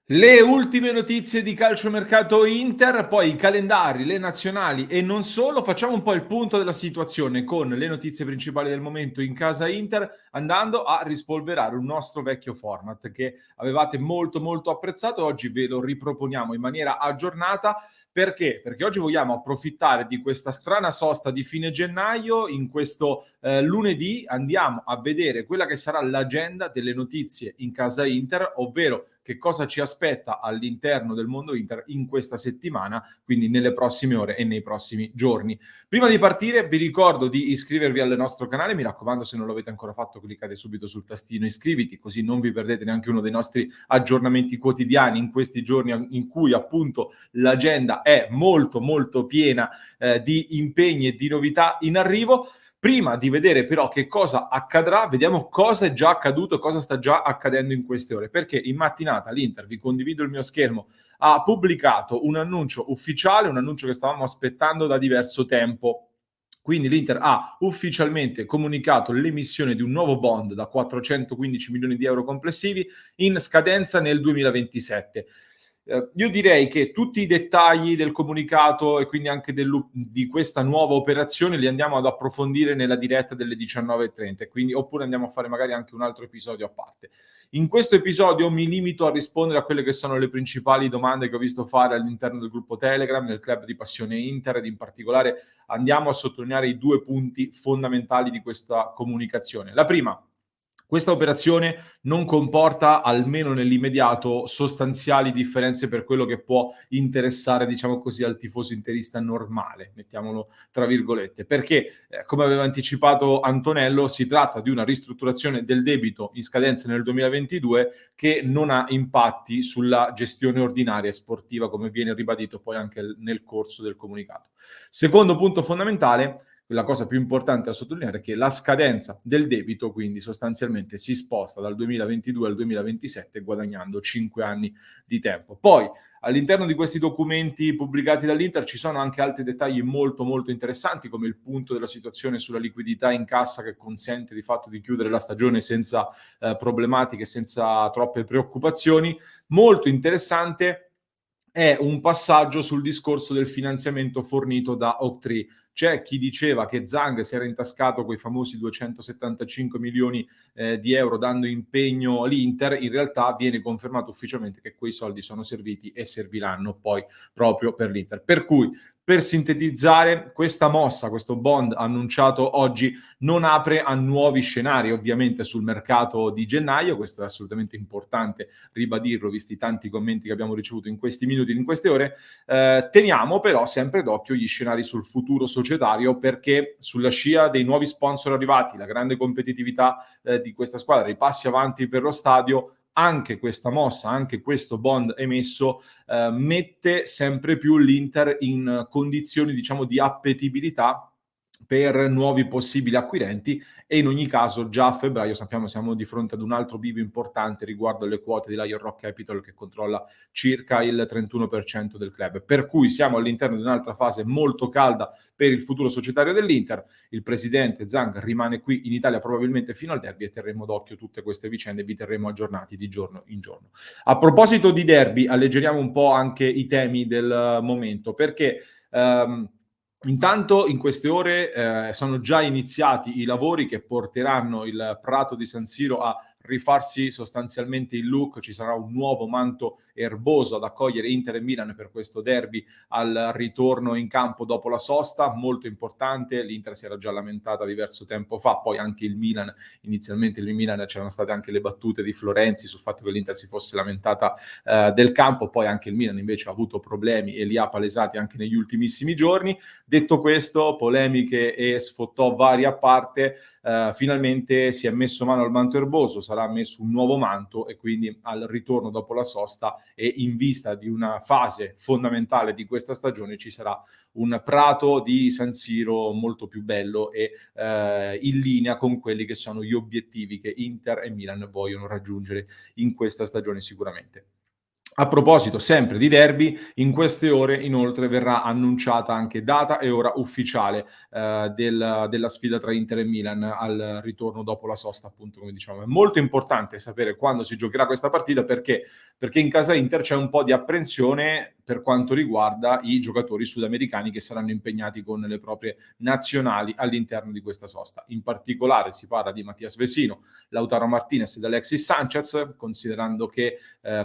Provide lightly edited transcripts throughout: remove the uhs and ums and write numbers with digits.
Le ultime notizie di calciomercato Inter, poi i calendari, le nazionali e non solo. Facciamo un po' il punto della situazione con le notizie principali del momento in casa Inter, andando a rispolverare un nostro vecchio format che avevate molto molto apprezzato. Oggi ve lo riproponiamo in maniera aggiornata. Perché? Perché oggi vogliamo approfittare di questa strana sosta di fine gennaio. In questo lunedì andiamo a vedere quella che sarà l'agenda delle notizie in casa Inter, ovvero che cosa ci aspetta all'interno del mondo Inter in questa settimana, quindi nelle prossime ore e nei prossimi giorni. Prima di partire vi ricordo di iscrivervi al nostro canale, mi raccomando, se non lo avete ancora fatto cliccate subito sul tastino iscriviti, così non vi perdete neanche uno dei nostri aggiornamenti quotidiani in questi giorni in cui appunto l'agenda è molto molto piena di impegni e di novità in arrivo. Prima di vedere però che cosa accadrà, vediamo cosa è già accaduto e cosa sta già accadendo in queste ore. Perché in mattinata l'Inter, vi condivido il mio schermo, ha pubblicato un annuncio ufficiale, un annuncio che stavamo aspettando da diverso tempo. Quindi l'Inter ha ufficialmente comunicato l'emissione di un nuovo bond da 415 milioni di euro complessivi in scadenza nel 2027. Io direi che tutti i dettagli del comunicato e quindi anche di questa nuova operazione li andiamo ad approfondire nella diretta delle 19:30, quindi, oppure andiamo a fare magari anche un altro episodio a parte. In questo episodio mi limito a rispondere a quelle che sono le principali domande che ho visto fare all'interno del gruppo Telegram, nel club di Passione Inter, ed in particolare andiamo a sottolineare i due punti fondamentali di questa comunicazione. La prima: questa operazione non comporta, almeno nell'immediato, sostanziali differenze per quello che può interessare, diciamo così, al tifoso interista normale, mettiamolo tra virgolette, perché, come aveva anticipato Antonello, si tratta di una ristrutturazione del debito in scadenza nel 2022 che non ha impatti sulla gestione ordinaria e sportiva, come viene ribadito poi anche nel corso del comunicato. Secondo punto fondamentale: la cosa più importante da sottolineare è che la scadenza del debito, quindi sostanzialmente si sposta dal 2022 al 2027 guadagnando 5 anni di tempo. Poi all'interno di questi documenti pubblicati dall'Inter ci sono anche altri dettagli molto molto interessanti, come il punto della situazione sulla liquidità in cassa che consente di fatto di chiudere la stagione senza problematiche, senza troppe preoccupazioni. Molto interessante è un passaggio sul discorso del finanziamento fornito da Oaktree. C'è chi diceva che Zhang si era intascato quei famosi 275 milioni di euro dando impegno all'Inter. In realtà viene confermato ufficialmente che quei soldi sono serviti e serviranno poi proprio per l'Inter. Per cui, per sintetizzare, questa mossa, questo bond annunciato oggi, non apre a nuovi scenari ovviamente sul mercato di gennaio. Questo è assolutamente importante ribadirlo, visti i tanti commenti che abbiamo ricevuto in questi minuti, in queste ore. Teniamo però sempre d'occhio gli scenari sul futuro societario, perché sulla scia dei nuovi sponsor arrivati, la grande competitività di questa squadra, i passi avanti per lo stadio, anche questa mossa, anche questo bond emesso mette sempre più l'Inter in condizioni, diciamo, di appetibilità per nuovi possibili acquirenti, e in ogni caso già a febbraio sappiamo siamo di fronte ad un altro bivio importante riguardo alle quote di Lion Rock Capital, che controlla circa il 31% del club. Per cui siamo all'interno di un'altra fase molto calda per il futuro societario dell'Inter. Il presidente Zhang rimane qui in Italia probabilmente fino al derby, e terremo d'occhio tutte queste vicende e vi terremo aggiornati di giorno in giorno. A proposito di derby, alleggeriamo un po' anche i temi del momento, perché intanto in queste ore sono già iniziati i lavori che porteranno il prato di San Siro a rifarsi sostanzialmente il look. Ci sarà un nuovo manto erboso ad accogliere Inter e Milan per questo derby al ritorno in campo dopo la sosta, molto importante. L'Inter si era già lamentata diverso tempo fa, poi anche il Milan. Inizialmente il Milan, c'erano state anche le battute di Florenzi sul fatto che l'Inter si fosse lamentata del campo, poi anche il Milan invece ha avuto problemi e li ha palesati anche negli ultimissimi giorni. Detto questo, polemiche e sfottò vari a parte, finalmente si è messo mano al manto erboso, sarà messo un nuovo manto, e quindi al ritorno dopo la sosta e in vista di una fase fondamentale di questa stagione ci sarà un prato di San Siro molto più bello e in linea con quelli che sono gli obiettivi che Inter e Milan vogliono raggiungere in questa stagione sicuramente. A proposito sempre di derby, in queste ore inoltre verrà annunciata anche data e ora ufficiale, della sfida tra Inter e Milan al ritorno dopo la sosta, appunto, come dicevamo. È molto importante sapere quando si giocherà questa partita perché in casa Inter c'è un po' di apprensione per quanto riguarda i giocatori sudamericani che saranno impegnati con le proprie nazionali all'interno di questa sosta. In particolare si parla di Mattias Vesino, Lautaro Martinez ed Alexis Sanchez, considerando che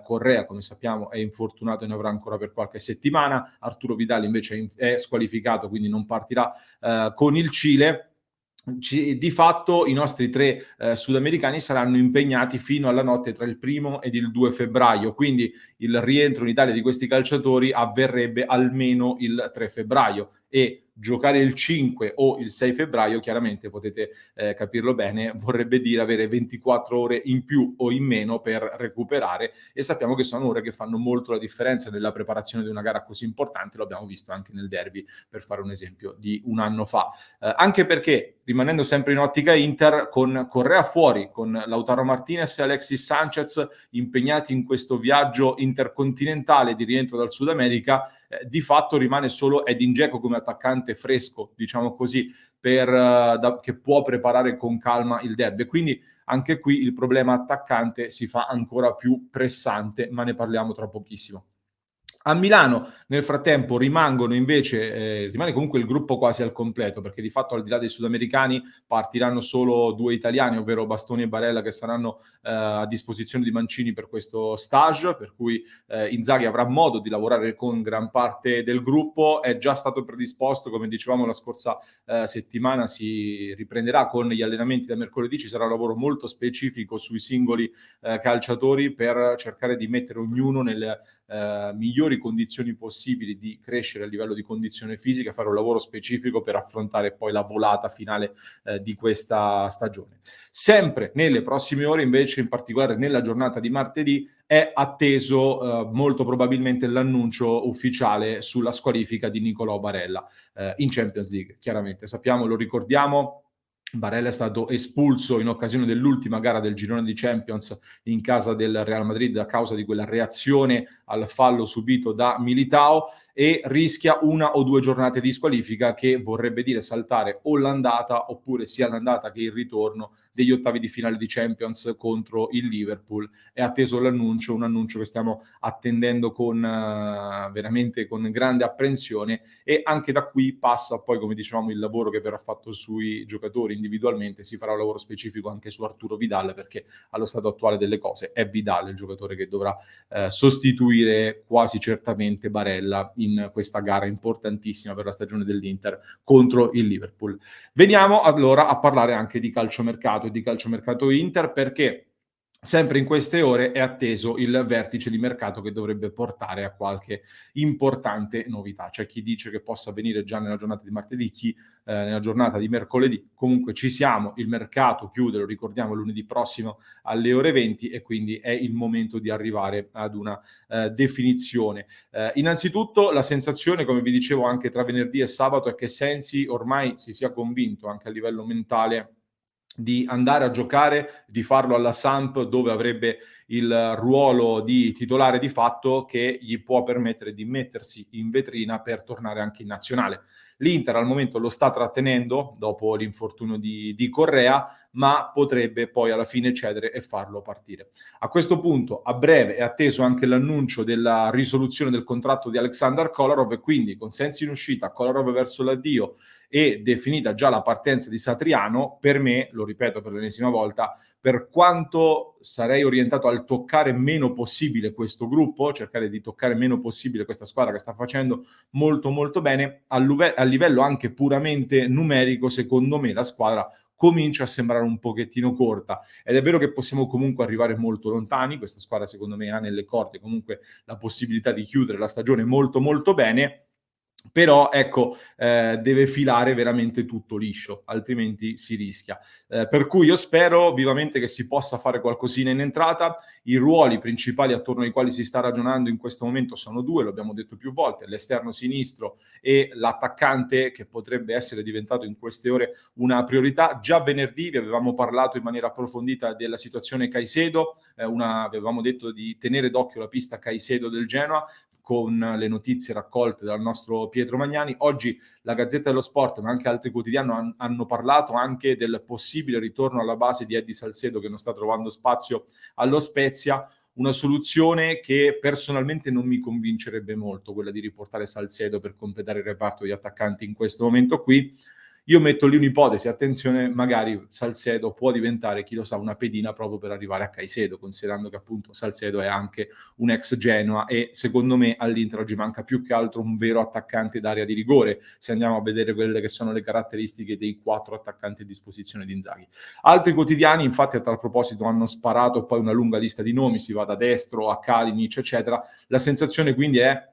Correa, come sappiamo, è infortunato e ne avrà ancora per qualche settimana. Arturo Vidal invece è squalificato, quindi non partirà con il Cile. Di fatto i nostri tre sudamericani saranno impegnati fino alla notte tra il 1° ed il 2 febbraio, quindi il rientro in Italia di questi calciatori avverrebbe almeno il 3 febbraio e giocare il 5 o il 6 febbraio, chiaramente potete capirlo bene, vorrebbe dire avere 24 ore in più o in meno per recuperare, e sappiamo che sono ore che fanno molto la differenza nella preparazione di una gara così importante, lo abbiamo visto anche nel derby, per fare un esempio, di un anno fa. Anche perché, rimanendo sempre in ottica Inter, con Correa fuori, con Lautaro Martinez e Alexis Sanchez impegnati in questo viaggio intercontinentale di rientro dal Sud America, di fatto rimane solo Edin Dzeko come attaccante fresco, diciamo così, che può preparare con calma il derby. Quindi anche qui il problema attaccante si fa ancora più pressante, ma ne parliamo tra pochissimo. A Milano nel frattempo rimane comunque il gruppo quasi al completo, perché di fatto al di là dei sudamericani partiranno solo 2 italiani, ovvero Bastoni e Barella, che saranno a disposizione di Mancini per questo stage, per cui Inzaghi avrà modo di lavorare con gran parte del gruppo. È già stato predisposto, come dicevamo la scorsa settimana, si riprenderà con gli allenamenti da mercoledì, ci sarà un lavoro molto specifico sui singoli calciatori per cercare di mettere ognuno nelle migliori condizioni possibili di crescere a livello di condizione fisica, fare un lavoro specifico per affrontare poi la volata finale di questa stagione. Sempre nelle prossime ore, invece, in particolare nella giornata di martedì, è atteso molto probabilmente l'annuncio ufficiale sulla squalifica di Nicolò Barella in Champions League. Chiaramente sappiamo, lo ricordiamo, Barella è stato espulso in occasione dell'ultima gara del girone di Champions in casa del Real Madrid a causa di quella reazione al fallo subito da Militao e rischia 1 o 2 giornate di squalifica, che vorrebbe dire saltare o l'andata oppure sia l'andata che il ritorno degli ottavi di finale di Champions contro il Liverpool. È atteso un annuncio che stiamo attendendo con veramente con grande apprensione, e anche da qui passa poi, come dicevamo, il lavoro che verrà fatto sui giocatori individualmente. Si farà un lavoro specifico anche su Arturo Vidal, perché allo stato attuale delle cose è Vidal il giocatore che dovrà sostituire quasi certamente Barella in questa gara importantissima per la stagione dell'Inter contro il Liverpool. Veniamo allora a parlare anche di calciomercato e di calciomercato Inter, perché sempre in queste ore è atteso il vertice di mercato che dovrebbe portare a qualche importante novità. C'è chi dice che possa avvenire già nella giornata di martedì, chi nella giornata di mercoledì. Comunque ci siamo, il mercato chiude, lo ricordiamo, lunedì prossimo alle ore 20, e quindi è il momento di arrivare ad una definizione. Innanzitutto la sensazione, come vi dicevo anche tra venerdì e sabato, è che Sensi ormai si sia convinto anche a livello mentale di andare a giocare, di farlo alla Samp, dove avrebbe il ruolo di titolare di fatto che gli può permettere di mettersi in vetrina per tornare anche in nazionale. L'Inter al momento lo sta trattenendo dopo l'infortunio di Correa, ma potrebbe poi alla fine cedere e farlo partire. A questo punto, a breve, è atteso anche l'annuncio della risoluzione del contratto di Alexander Kolarov, e quindi con Sensi in uscita, Kolarov verso l'addio e definita già la partenza di Satriano, per me, lo ripeto per l'ennesima volta, per quanto sarei orientato al toccare meno possibile questo gruppo, cercare di toccare meno possibile questa squadra che sta facendo molto molto bene, a livello anche puramente numerico, secondo me la squadra comincia a sembrare un pochettino corta, ed è vero che possiamo comunque arrivare molto lontani. Questa squadra secondo me ha nelle corde comunque la possibilità di chiudere la stagione molto molto bene, Però ecco, deve filare veramente tutto liscio, altrimenti si rischia. Per cui io spero vivamente che si possa fare qualcosina in entrata. I ruoli principali attorno ai quali si sta ragionando in questo momento sono 2, lo abbiamo detto più volte: l'esterno sinistro e l'attaccante, che potrebbe essere diventato in queste ore una priorità. Già venerdì vi avevamo parlato in maniera approfondita della situazione Caicedo, avevamo detto di tenere d'occhio la pista Caicedo del Genoa, con le notizie raccolte dal nostro Pietro Magnani. Oggi la Gazzetta dello Sport, ma anche altri quotidiani hanno parlato anche del possibile ritorno alla base di Eddie Salcedo, che non sta trovando spazio allo Spezia. Una soluzione che personalmente non mi convincerebbe molto, quella di riportare Salcedo per completare il reparto di attaccanti in questo momento qui. Io metto lì un'ipotesi, attenzione, magari Salcedo può diventare, chi lo sa, una pedina proprio per arrivare a Caicedo, considerando che appunto Salcedo è anche un ex Genoa e secondo me all'Inter oggi manca più che altro un vero attaccante d'area di rigore, se andiamo a vedere quelle che sono le caratteristiche dei 4 attaccanti a disposizione di Inzaghi. Altri quotidiani, infatti, a tal proposito hanno sparato poi una lunga lista di nomi, si va da destro a Kalinic, eccetera. La sensazione quindi è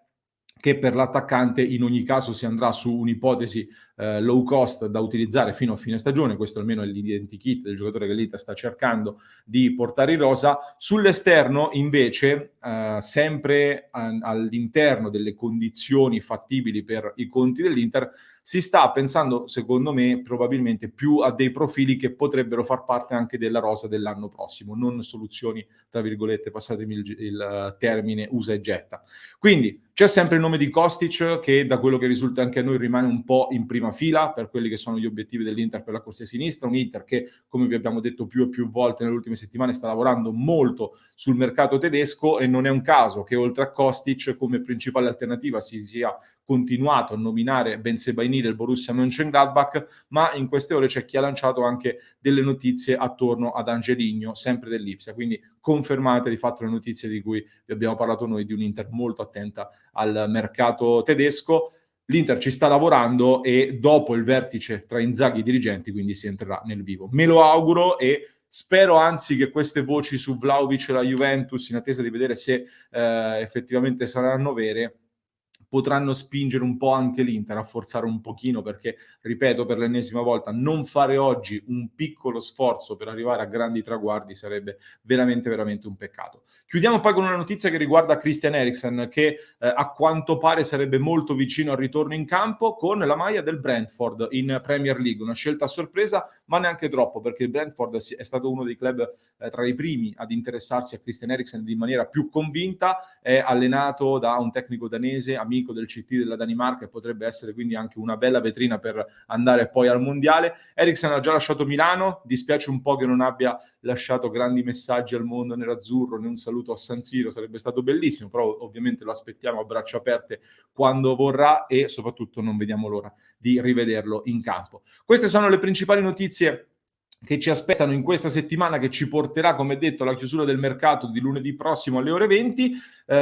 che per l'attaccante in ogni caso si andrà su un'ipotesi low cost da utilizzare fino a fine stagione, questo almeno è l'identikit del giocatore che l'Inter sta cercando di portare in rosa. Sull'esterno invece, sempre all'interno delle condizioni fattibili per i conti dell'Inter, si sta pensando, secondo me, probabilmente più a dei profili che potrebbero far parte anche della rosa dell'anno prossimo, non soluzioni, tra virgolette, passatemi il termine, usa e getta. Quindi c'è sempre il nome di Kostic che, da quello che risulta anche a noi, rimane un po' in prima fila per quelli che sono gli obiettivi dell'Inter per la corsia sinistra, un Inter che, come vi abbiamo detto più e più volte nelle ultime settimane, sta lavorando molto sul mercato tedesco e non è un caso che oltre a Kostic come principale alternativa si sia continuato a nominare Bensebaini del Borussia Mönchengladbach, ma in queste ore c'è chi ha lanciato anche delle notizie attorno ad Angelino, sempre dell'Ipsia, quindi confermate di fatto le notizie di cui vi abbiamo parlato noi, di un Inter molto attenta al mercato tedesco. L'Inter ci sta lavorando e dopo il vertice tra Inzaghi e i dirigenti quindi si entrerà nel vivo. Me lo auguro e spero anzi che queste voci su Vlahovic e la Juventus, in attesa di vedere se effettivamente saranno vere, potranno spingere un po' anche l'Inter a forzare un pochino, perché, ripeto per l'ennesima volta, non fare oggi un piccolo sforzo per arrivare a grandi traguardi sarebbe veramente, veramente un peccato. Chiudiamo poi con una notizia che riguarda Christian Eriksen, che a quanto pare sarebbe molto vicino al ritorno in campo con la maglia del Brentford in Premier League. Una scelta a sorpresa, ma neanche troppo, perché il Brentford è stato uno dei club tra i primi ad interessarsi a Christian Eriksen in maniera più convinta. È allenato da un tecnico danese, amico del CT della Danimarca, e potrebbe essere quindi anche una bella vetrina per andare poi al mondiale. Eriksen ha già lasciato Milano, dispiace un po' che non abbia lasciato grandi messaggi al mondo nerazzurro, né un saluto a San Siro, sarebbe stato bellissimo, però ovviamente lo aspettiamo a braccia aperte quando vorrà e soprattutto non vediamo l'ora di rivederlo in campo. Queste sono le principali notizie che ci aspettano in questa settimana, che ci porterà, come detto, alla chiusura del mercato di lunedì prossimo alle ore 20.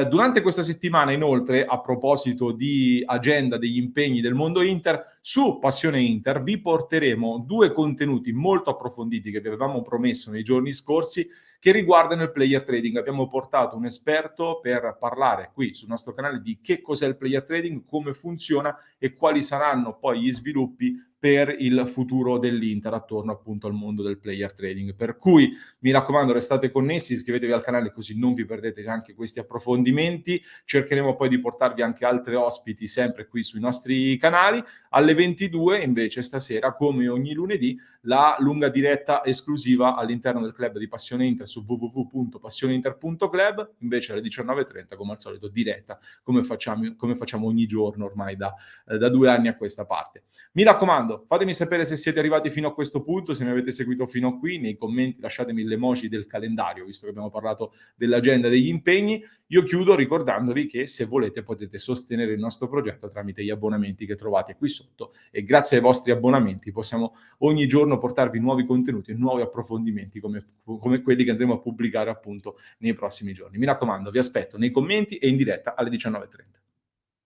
Durante questa settimana, inoltre, a proposito di agenda degli impegni del mondo Inter, su Passione Inter vi porteremo 2 contenuti molto approfonditi che vi avevamo promesso nei giorni scorsi, che riguardano il player trading. Abbiamo portato un esperto per parlare qui sul nostro canale di che cos'è il player trading, come funziona e quali saranno poi gli sviluppi per il futuro dell'Inter attorno appunto al mondo del player trading. Per cui mi raccomando, restate connessi, iscrivetevi al canale così non vi perdete anche questi approfondimenti. Cercheremo poi di portarvi anche altri ospiti sempre qui sui nostri canali. Alle 22 invece stasera, come ogni lunedì, la lunga diretta esclusiva all'interno del club di Passione Inter su www.passioneinter.club, invece alle 19:30 come al solito diretta, come facciamo ogni giorno ormai da 2 anni a questa parte. Mi raccomando, fatemi sapere se siete arrivati fino a questo punto, se mi avete seguito fino a qui, nei commenti lasciatemi l'emoji del calendario, visto che abbiamo parlato dell'agenda degli impegni. Io chiudo ricordandovi che se volete potete sostenere il nostro progetto tramite gli abbonamenti che trovate qui sotto e grazie ai vostri abbonamenti possiamo ogni giorno portarvi nuovi contenuti e nuovi approfondimenti come quelli che andremo a pubblicare appunto nei prossimi giorni. Mi raccomando, vi aspetto nei commenti e in diretta alle 19:30.